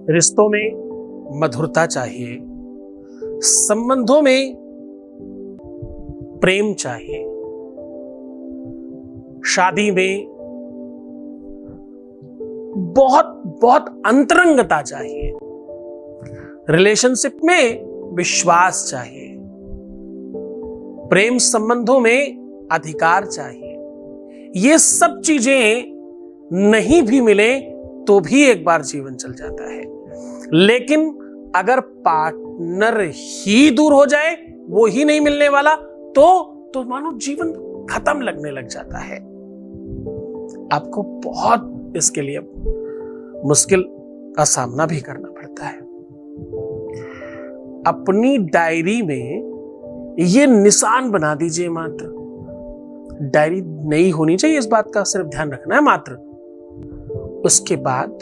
रिश्तों में मधुरता चाहिए, संबंधों में प्रेम चाहिए, शादी में बहुत बहुत अंतरंगता चाहिए, रिलेशनशिप में विश्वास चाहिए, प्रेम संबंधों में अधिकार चाहिए। ये सब चीजें नहीं भी मिले तो भी एक बार जीवन चल जाता है, लेकिन अगर पार्टनर ही दूर हो जाए, वो ही नहीं मिलने वाला, तो मानो जीवन खत्म लगने लग जाता है। आपको बहुत इसके लिए मुश्किल का सामना भी करना पड़ता है। अपनी डायरी में ये निशान बना दीजिए, मात्र डायरी नहीं होनी चाहिए, इस बात का सिर्फ ध्यान रखना है मात्र। उसके बाद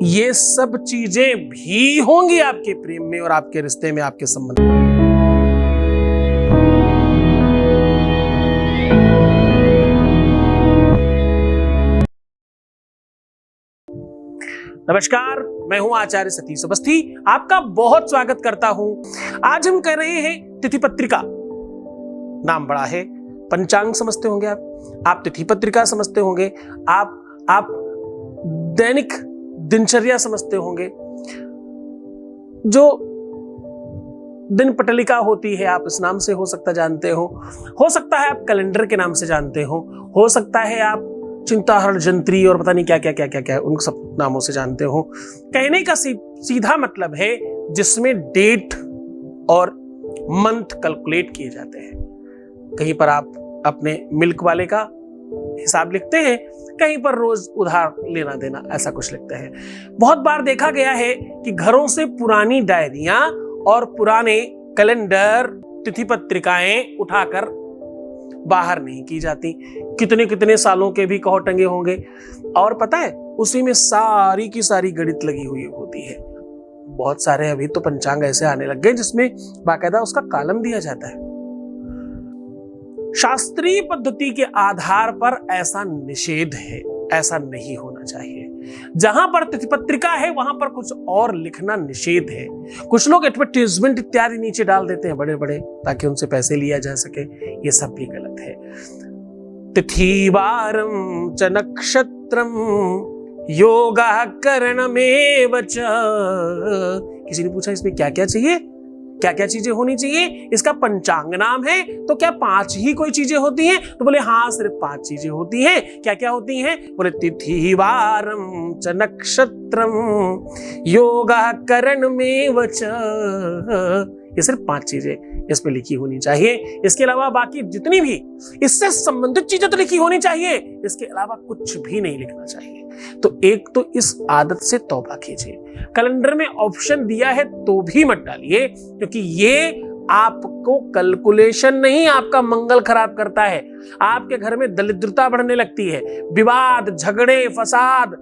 ये सब चीजें भी होंगी आपके प्रेम में और आपके रिश्ते में, आपके संबंध में। नमस्कार, मैं हूं आचार्य सतीश अवस्थी, आपका बहुत स्वागत करता हूं। आज हम कर रहे हैं तिथि पत्रिका। नाम बड़ा है, पंचांग समझते होंगे आप तिथि पत्रिका समझते होंगे, आप दैनिक दिनचर्या समझते होंगे। जो दिन पटलिका होती है, आप इस नाम से हो सकता जानते हो सकता है आप कैलेंडर के नाम से जानते हो सकता है आप चिंताहरण जंत्री और पता नहीं क्या क्या क्या क्या क्या उन सब नामों से जानते हो। कहने का सीधा मतलब है जिसमें डेट और मंथ कैलकुलेट किए जाते हैं। कहीं पर आप अपने मिल्क वाले का हिसाब लिखते हैं, कहीं पर रोज उधार लेना देना ऐसा कुछ लिखते हैं। बहुत बार देखा गया है कि घरों से पुरानी डायरियां और पुराने कैलेंडर, तिथि पत्रिकाएं उठाकर बाहर नहीं की जाती। कितने कितने सालों के भी कहो टंगे होंगे, और पता है उसी में सारी की सारी गणित लगी हुई होती है। बहुत सारे अभी तो पंचांग ऐसे आने लग गए जिसमें बाकायदा उसका कॉलम दिया जाता है। शास्त्रीय पद्धति के आधार पर ऐसा निषेध है, ऐसा नहीं होना चाहिए। जहां पर तिथि पत्रिका है वहां पर कुछ और लिखना निषेध है। कुछ लोग एडवर्टाइजमेंट इत्यादि नीचे डाल देते हैं बड़े बड़े, ताकि उनसे पैसे लिया जा सके। ये सब भी गलत है। तिथि वारम च नक्षत्रम योगा करणमेव च। किसी ने पूछा इसमें क्या क्या चाहिए, क्या क्या चीजें होनी चाहिए? इसका पंचांग नाम है तो क्या 5 ही कोई चीजें होती हैं? तो बोले हाँ, सिर्फ 5 चीजें होती हैं। क्या क्या होती हैं? बोले तिथि वारम च नक्षत्रम योगा करणमेव च। ये सिर्फ 5 चीजें इस पे लिखी होनी चाहिए। इसके अलावा बाकी जितनी भी इससे संबंधित चीजें तो लिखी होनी चाहिए, इसके अलावा कुछ भी नहीं लिखना चाहिए। तो एक तो इस आदत से तौबा कीजिए। कैलेंडर में ऑप्शन दिया है तो भी मत डालिए, क्योंकि ये आपको कैलकुलेशन नहीं, आपका मंगल खराब करता है। आपके घर में दरिद्रता बढ़ने लगती है, विवाद, झगड़े, फसाद।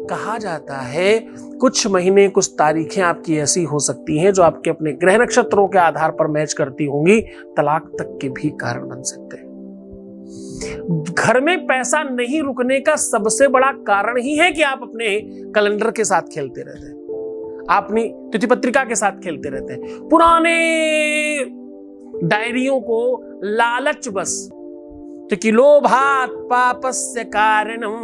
कहा जाता है कुछ महीने, कुछ तारीखें आपकी ऐसी हो सकती हैं जो आपके अपने ग्रह नक्षत्रों के आधार पर मैच करती होंगी, तलाक तक के भी कारण बन सकते हैं। घर में पैसा नहीं रुकने का सबसे बड़ा कारण ही है कि आप अपने कैलेंडर के साथ खेलते रहते हैं, अपनी तिथि पत्रिका के साथ खेलते रहते हैं। पुराने डायरियों को लालच बस, क्योंकि लोभात पापस्य कारणम,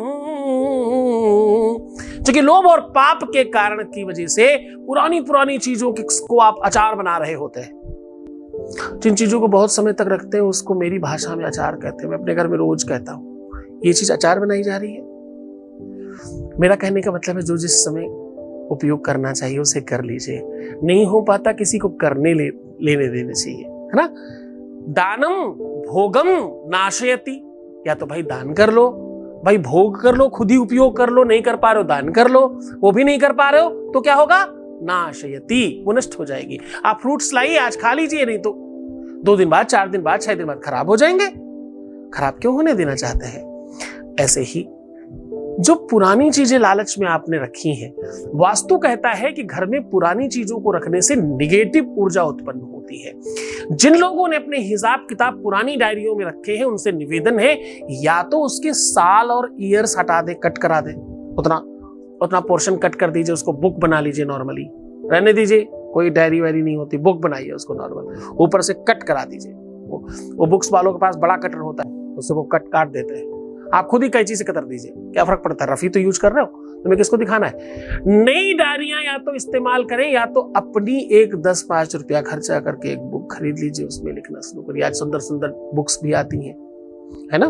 क्योंकि लोभ और पाप के कारण की वजह से पुरानी चीजों को आप अचार बना रहे होते हैं। जिन चीजों को बहुत समय तक रखते हैं उसको मेरी भाषा में अचार कहते हैं। मैं अपने घर में रोज कहता हूं ये चीज अचार बनाई जा रही है। मेरा कहने का मतलब है जो जिस समय उपयोग करना चाहिए उसे कर लीजिए। नहीं हो पाता किसी को करने लेने देने चाहिए, है ना। दानम भोगम नाशयति। या तो भाई दान कर लो, भाई भोग कर लो, खुद ही उपयोग कर लो। नहीं कर पा रहे हो दान कर लो, वो भी नहीं कर पा रहे हो तो क्या होगा? नाशयति, वो नष्ट हो जाएगी। आप फ्रूट्स लाइए, आज खा लीजिए, नहीं तो 2 दिन बाद, 4 दिन बाद, 6 दिन बाद खराब हो जाएंगे। खराब क्यों होने देना चाहते हैं? ऐसे ही जो पुरानी चीजें लालच में आपने रखी हैं, वास्तु कहता है कि घर में पुरानी चीजों को रखने से निगेटिव ऊर्जा उत्पन्न होती है। जिन लोगों ने अपने हिसाब किताब पुरानी डायरियों में रखे हैं उनसे निवेदन है या तो उसके साल और ईयर्स हटा दे, कट करा दे, उतना उतना पोर्शन कट कर दीजिए, उसको बुक बना लीजिए, नॉर्मली रहने दीजिए, कोई डायरी वायरी नहीं होती, बुक बनाइए उसको नॉर्मल, ऊपर से कट करा दीजिए। वो बुक्स वालों के पास बड़ा कटर होता है, उससे वो कट काट देते हैं, आप खुद ही कैंची से कतर दीजिए, क्या फर्क पड़ता है, रफी तो यूज कर रहे हो, तुम्हें किसको दिखाना है। नई डायरियां या तो इस्तेमाल करें या तो अपनी एक 10-5 रुपया खर्चा करके एक बुक खरीद लीजिए, उसमें लिखना शुरू करिए। आज सुंदर सुंदर बुक्स भी आती हैं, है ना,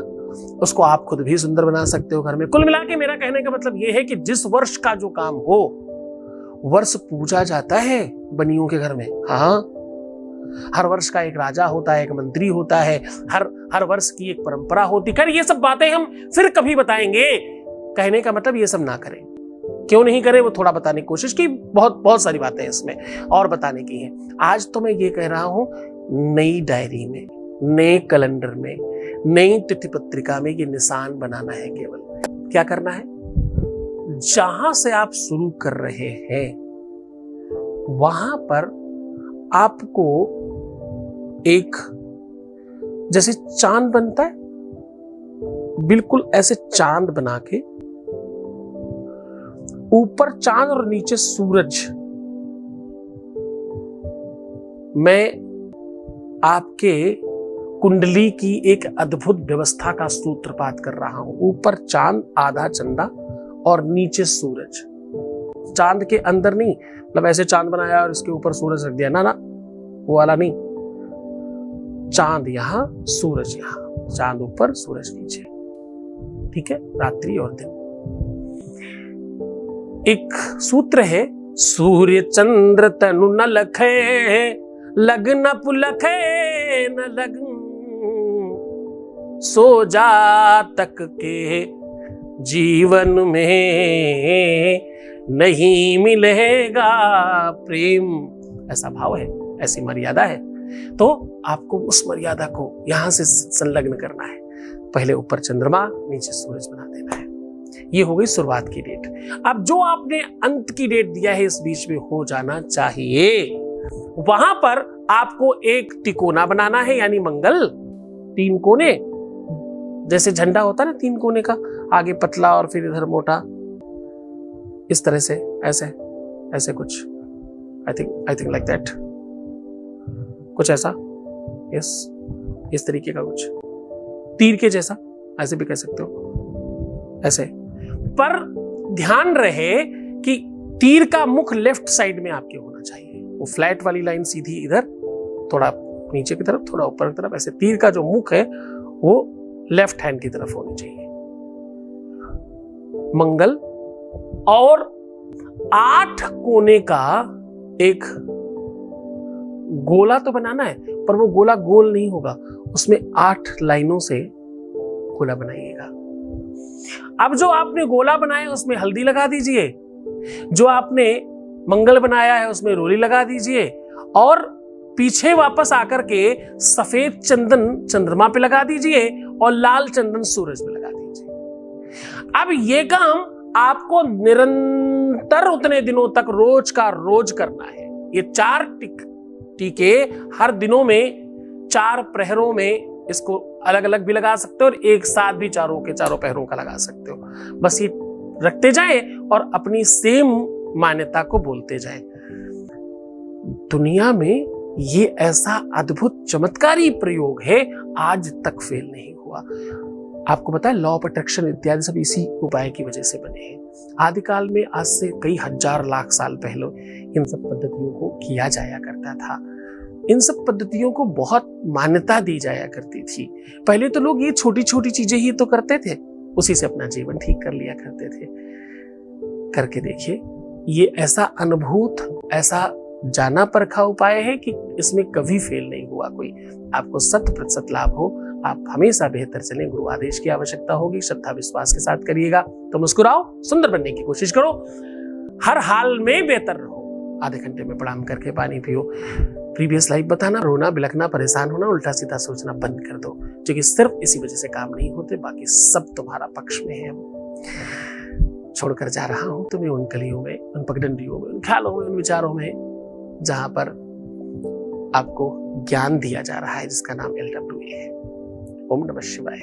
उसको आप खुद भी सुंदर बना सकते हो घर में। कुल मिला के मेरा कहने का मतलब यह है कि जिस वर्ष का जो काम हो, वर्ष पूजा जाता है बनियों के घर में। हाँ, हर वर्ष का एक राजा होता है, एक मंत्री होता है, हर वर्ष की एक परंपरा होती। कर ये सब बातें हम फिर कभी बताएंगे। कहने का मतलब ये सब ना करें, क्यों नहीं करें वो थोड़ा बताने की कोशिश की, बहुत सारी बातें इसमें और बताने की हैं। आज तो मैं ये कह रहा हूं, नई डायरी में, नए कैलेंडर में, नई तिथि पत्रिका में ये निशान बनाना है। केवल क्या करना है, जहां से आप शुरू कर रहे हैं वहां पर आपको एक, जैसे चांद बनता है, बिल्कुल ऐसे चांद बना के, ऊपर चांद और नीचे सूरज, मैं आपके कुंडली की एक अद्भुत व्यवस्था का सूत्रपात कर रहा हूं। ऊपर चांद, आधा चंदा और नीचे सूरज। चांद के अंदर नहीं, मतलब ऐसे चांद बनाया और इसके ऊपर सूरज रख दिया, ना ना, वो वाला नहीं। चांद यहां, सूरज यहां, चांद ऊपर सूरज नीचे, ठीक है, रात्रि और दिन। एक सूत्र है, सूर्य चंद्र तनु न लखे, लग्न पुलखे न लगन, सो जातक के जीवन में नहीं मिलेगा प्रेम। ऐसा भाव है, ऐसी मर्यादा है, तो आपको उस मर्यादा को यहां से संलग्न करना है। पहले ऊपर चंद्रमा, नीचे सूरज बना देना है। ये हो गई शुरुआत की डेट। अब जो आपने अंत की डेट दिया है, इस बीच में हो जाना चाहिए। वहां पर आपको एक तिकोना बनाना है, यानी मंगल, 3 कोने, जैसे झंडा होता है ना 3 कोने का, आगे पतला और फिर इधर मोटा, इस तरह से, ऐसे ऐसे कुछ, आई थिंक लाइक दैट, कुछ ऐसा, यस, इस तरीके का कुछ, तीर के जैसा, ऐसे भी कह सकते हो, ऐसे। पर ध्यान रहे कि तीर का मुख लेफ्ट साइड में आपके होना चाहिए, वो फ्लैट वाली लाइन सीधी इधर, थोड़ा नीचे की तरफ, थोड़ा ऊपर की तरफ, ऐसे तीर का जो मुख है वो लेफ्ट हैंड की तरफ होनी चाहिए। मंगल, और 8 कोने का एक गोला तो बनाना है, पर वो गोला गोल नहीं होगा, उसमें 8 लाइनों से गोला बनाइएगा। अब जो आपने गोला बनाया उसमें हल्दी लगा दीजिए, जो आपने मंगल बनाया है उसमें रोली लगा दीजिए, और पीछे वापस आकर के सफेद चंदन चंद्रमा पे लगा दीजिए और लाल चंदन सूरज पे लगा दीजिए। अब ये काम आपको निरंतर उतने दिनों तक रोज का रोज करना है। ये 4 टीके हर दिनों में 4 प्रहरों में, इसको अलग अलग भी लगा सकते हो और एक साथ भी चारों प्रहरों का लगा सकते हो। बस ये रखते जाएं और अपनी सेम मान्यता को बोलते जाएं। दुनिया में ये ऐसा अद्भुत चमत्कारी प्रयोग है, आज तक फेल नहीं हुआ। आपको पता है, लॉ ऑफ अट्रैक्शन इत्यादि सब इसी उपाय की वजह से बने हैं। आदिकाल में, आज से कई हजार लाख साल पहले इन सब पद्धतियों को किया जाया करता था। इन सब पद्धतियों को बहुत मान्यता दी जाया करती थी। पहले तो लोग ये छोटी छोटी चीजें ही तो करते थे, उसी से अपना जीवन ठीक कर लिया करते थे। करके देखिए, ये ऐसा अनुभूत, ऐसा जाना परखा उपाय है कि इसमें कभी फेल नहीं हुआ कोई। आपको 100% लाभ हो, आप हमेशा बेहतर चलें, गुरु आदेश की आवश्यकता होगी, श्रद्धा विश्वास के साथ करिएगा। तो मुस्कुराओ, सुंदर बनने की कोशिश करो, हर हाल में बेहतर रहो। आधे घंटे में प्रणाम करके पानी पियो। प्रीवियस लाइफ बताना, रोना, बिलखना, परेशान होना, उल्टा सीधा सोचना बंद कर दो, क्योंकि सिर्फ इसी वजह से काम नहीं होते, बाकी सब तुम्हारा पक्ष में है। छोड़कर जा रहा हूं तुम्हें उन कलियों में, उन पगडंडियों में, उन ख्यालों में, उन विचारों में, जहां पर आपको ज्ञान दिया जा रहा है, जिसका नाम LWA है। ओम नमः शिवाय।